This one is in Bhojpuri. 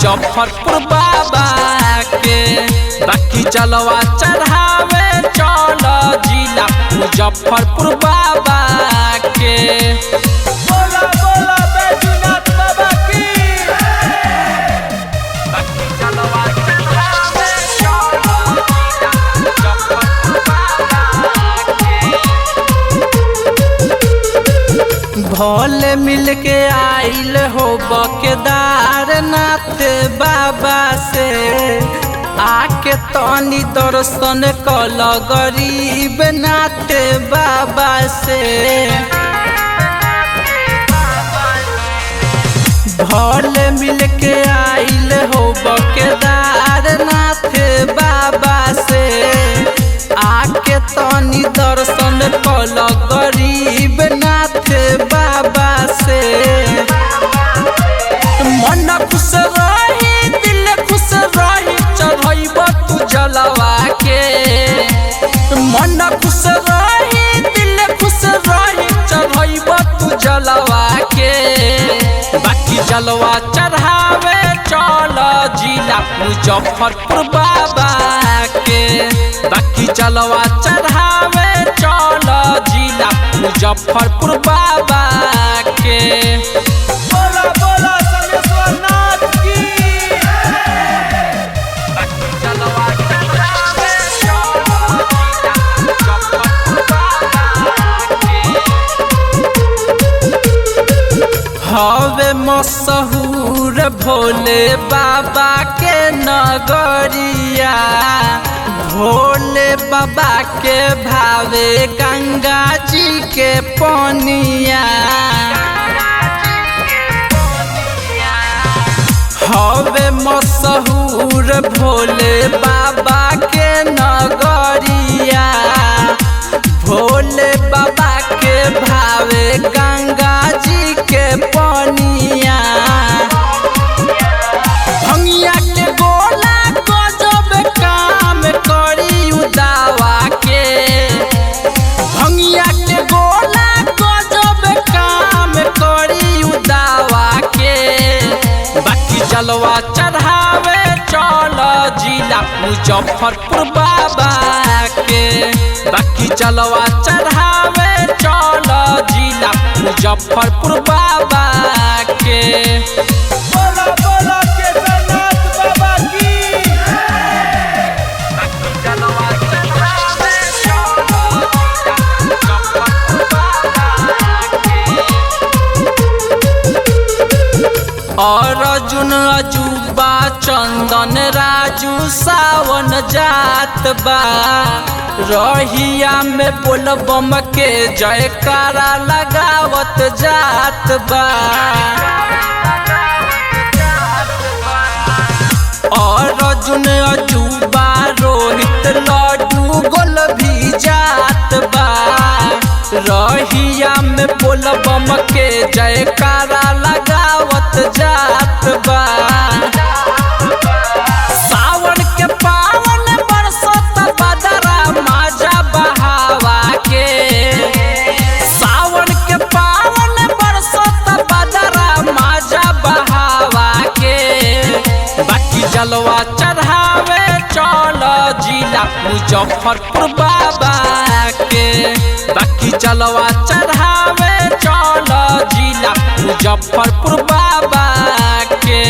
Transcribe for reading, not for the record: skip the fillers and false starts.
मुजफ्फरपुर बाबा के। बाकी जलवा चढ़ावे चल जिला मुजफ्फरपुर बाबा के। बोला बोला बैजूनाथ बाबा की। बाकी जलवा चढ़ावे चल जिला मुजफ्फरपुर बाबा के। भोले मिल के आइल हो केदारनाथ बाबा से। आके तनी दर्शन कल गरीब नाथ बाबा से। भोले मिल के आइल हो केदारनाथ बाबा से। आके तनी दर्शन कल गरीब नाथ बाबा से। मन खुश रही दिल खुश रही चढ़ब तू जलवा के। मन खुश रही दिल खुश रही चढ़ब तू जलवा के। बाकी जलवा चढ़ावे चल जिला मुजफ्फरपुर बाबा के। बाकी जलवा चढ़ावे चल जिला मुजफ्फरपुर बाबा के। बोला बोला समेश्वरनाथ की। बाकी जलवा चढ़ावे चल जिला मुजफ्फरपुर बाबा के। हवे मशहूर भोले बाबा के नगरिया। भोले बाबा के भावे गंगा जी के पनिया। हवे मशहूर भोले बाबा के नगरिया। भोले बाबा के भावे गंगा जी के पनिया। भंगिया के गोला गजब काम करी उदावा के। भंगिया के गोला गजब काम करी उदावा के। बाकी जलवा चढ़ावे चल जिला मुजफ्फरपुर बाबा के। बाकी जलवा चढ़ावे चल जिला मुजफ्फरपुर बाबा के। बोला बोला केदारनाथ बाबा की। बाकी जलवा चढ़ावे चल जिला मुजफ्फरपुर बाबा के। और अर्जुन अजूबा चंदन राजू सावन जात बा। रहिया में बोलबम के जयकारा लगावत जात बा। और अर्जुन अजूबा रोहित लड्डू गोल भी जात बा। रहिया में बोलबम के जयकारा लगावत जात बा। सावन के पावन बरसत बदरा माजा बहावा के। सावन के पावन बरसत बदरा माजा बहावा के। बाकी जलवा चढ़ावे चल जिला मुजफ्फरपुर बाबा के। बाकी जलवा चढ़ावे चल जिला मुजफ्फरपुर बाबा के।